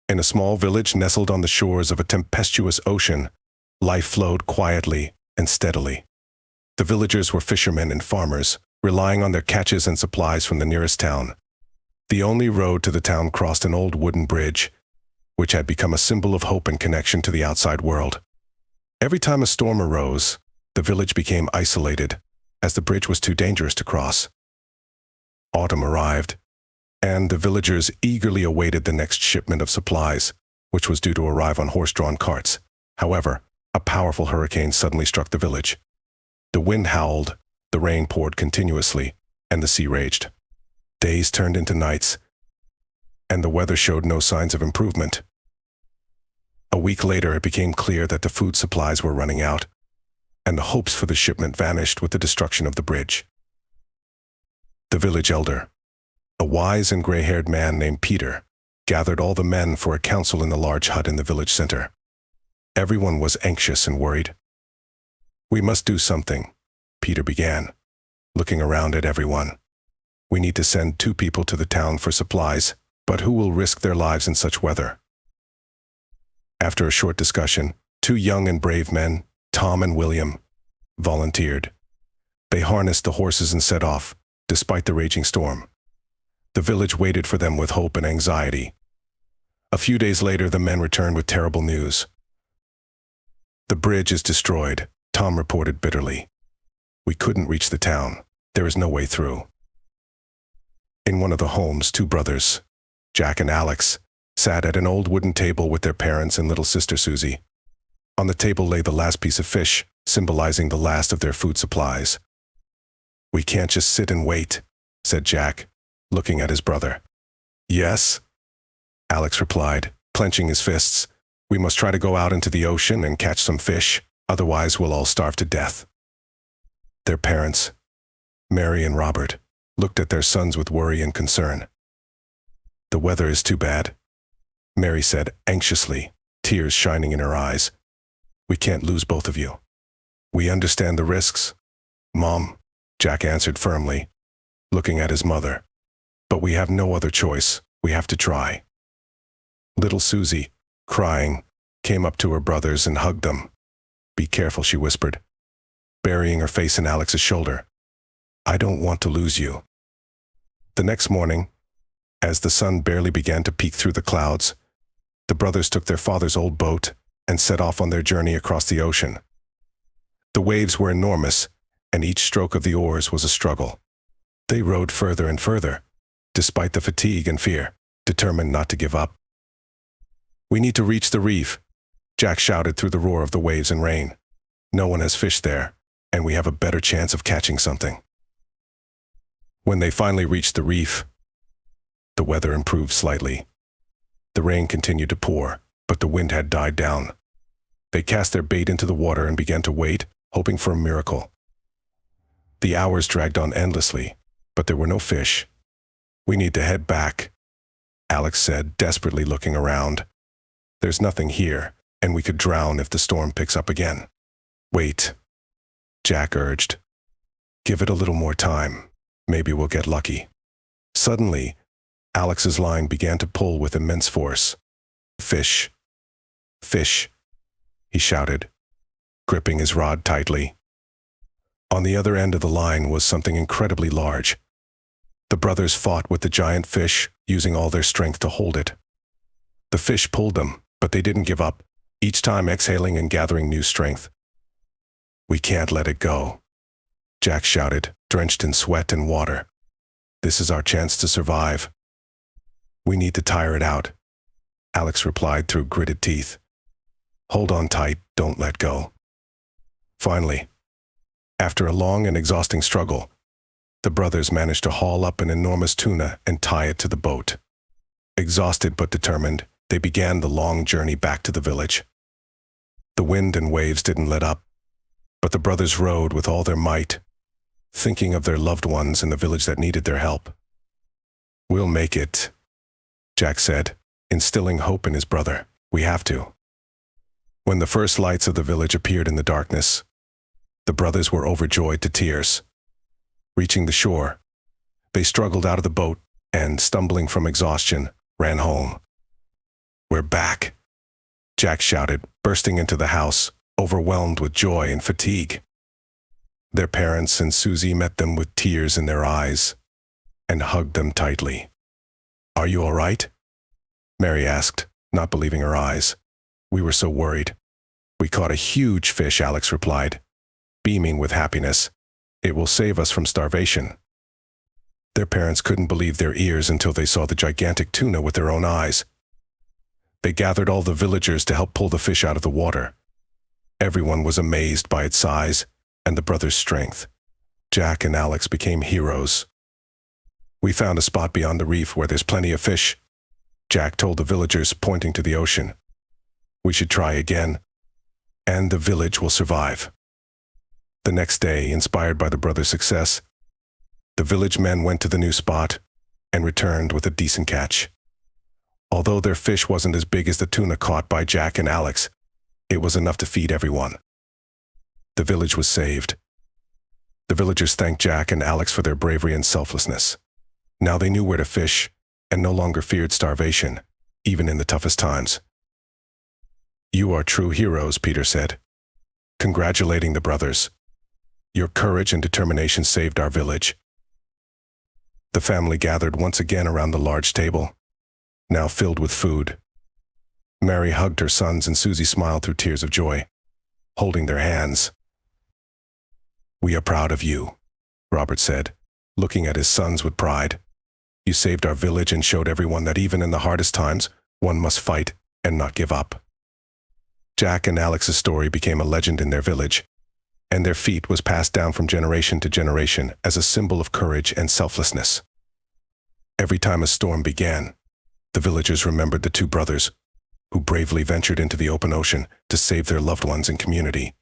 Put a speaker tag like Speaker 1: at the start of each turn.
Speaker 1: In a small village nestled on the shores of a tempestuous ocean, life flowed quietly and steadily. The villagers were fishermen and farmers, relying on their catches and supplies from the nearest town. The only road to the town crossed an old wooden bridge, which had become a symbol of hope and connection to the outside world. Every time a storm arose, the village became isolated, as the bridge was too dangerous to cross. Autumn arrived, and the villagers eagerly awaited the next shipment of supplies, which was due to arrive on horse-drawn carts. However, a powerful hurricane suddenly struck the village. The wind howled, the rain poured continuously, and the sea raged. Days turned into nights, and the weather showed no signs of improvement. A week later, it became clear that the food supplies were running out, and the hopes for the shipment vanished with the destruction of the bridge. The village elder, a wise and gray-haired man named Peter, gathered all the men for a council in the large hut in the village center. Everyone was anxious and worried. "We must do something," Peter began, looking around at everyone. "We need to send 2 people to the town for supplies, but who will risk their lives in such weather?" After a short discussion, 2 young and brave men, Tom and William, volunteered. They harnessed the horses and set off, despite the raging storm. The village waited for them with hope and anxiety. A few days later, the men returned with terrible news. "The bridge is destroyed," Tom reported bitterly. "We couldn't reach the town. There is no way through." In one of the homes, 2 brothers, Jack and Alex, sat at an old wooden table with their parents and little sister Susie. On the table lay the last piece of fish, symbolizing the last of their food supplies. "We can't just sit and wait," said Jack, looking at his brother. "Yes," Alex replied, clenching his fists. "We must try to go out into the ocean and catch some fish, otherwise we'll all starve to death." Their parents, Mary and Robert, looked at their sons with worry and concern. "The weather is too bad," Mary said anxiously, tears shining in her eyes. "We can't lose both of you." "We understand the risks, Mom," Jack answered firmly, looking at his mother. "But we have no other choice. We have to try." Little Susie, crying, came up to her brothers and hugged them. "Be careful," she whispered, burying her face in Alex's shoulder. "I don't want to lose you." The next morning, as the sun barely began to peek through the clouds, the brothers took their father's old boat and set off on their journey across the ocean. The waves were enormous, and each stroke of the oars was a struggle. They rowed further and further, despite the fatigue and fear, determined not to give up. "We need to reach the reef," Jack shouted through the roar of the waves and rain. "No one has fished there, and we have a better chance of catching something." When they finally reached the reef, the weather improved slightly. The rain continued to pour, but the wind had died down. They cast their bait into the water and began to wait, hoping for a miracle. The hours dragged on endlessly, but there were no fish. "We need to head back," Alex said, desperately looking around. "There's nothing here, and we could drown if the storm picks up again." "Wait," Jack urged. "Give it a little more time. Maybe we'll get lucky." Suddenly, Alex's line began to pull with immense force. "Fish! Fish!" he shouted, gripping his rod tightly. On the other end of the line was something incredibly large. The brothers fought with the giant fish, using all their strength to hold it. The fish pulled them, but they didn't give up, each time exhaling and gathering new strength. "We can't let it go," Jack shouted, drenched in sweat and water. "This is our chance to survive." "We need to tire it out," Alex replied through gritted teeth. "Hold on tight, don't let go." Finally, after a long and exhausting struggle, the brothers managed to haul up an enormous tuna and tie it to the boat. Exhausted but determined, they began the long journey back to the village. The wind and waves didn't let up, but the brothers rowed with all their might, thinking of their loved ones in the village that needed their help. "We'll make it," Jack said, instilling hope in his brother. "We have to." When the first lights of the village appeared in the darkness, the brothers were overjoyed to tears. Reaching the shore, they struggled out of the boat and, stumbling from exhaustion, ran home. "We're back!" Jack shouted, bursting into the house, overwhelmed with joy and fatigue. Their parents and Susie met them with tears in their eyes and hugged them tightly. "Are you all right?" Mary asked, not believing her eyes. "We were so worried." "We caught a huge fish," Alex replied, beaming with happiness. "It will save us from starvation." Their parents couldn't believe their ears until they saw the gigantic tuna with their own eyes. They gathered all the villagers to help pull the fish out of the water. Everyone was amazed by its size and the brothers' strength. Jack and Alex became heroes. "We found a spot beyond the reef where there's plenty of fish," Jack told the villagers, pointing to the ocean. "We should try again, and the village will survive." The next day, inspired by the brothers' success, the village men went to the new spot and returned with a decent catch. Although their fish wasn't as big as the tuna caught by Jack and Alex, it was enough to feed everyone. The village was saved. The villagers thanked Jack and Alex for their bravery and selflessness. Now they knew where to fish and no longer feared starvation, even in the toughest times. "You are true heroes," Peter said, congratulating the brothers. "Your courage and determination saved our village." The family gathered once again around the large table, now filled with food. Mary hugged her sons and Susie smiled through tears of joy, holding their hands. "We are proud of you," Robert said, looking at his sons with pride. "You saved our village and showed everyone that even in the hardest times, one must fight and not give up." Jack and Alex's story became a legend in their village, and their feat was passed down from generation to generation as a symbol of courage and selflessness. Every time a storm began, the villagers remembered the two brothers who bravely ventured into the open ocean to save their loved ones and community.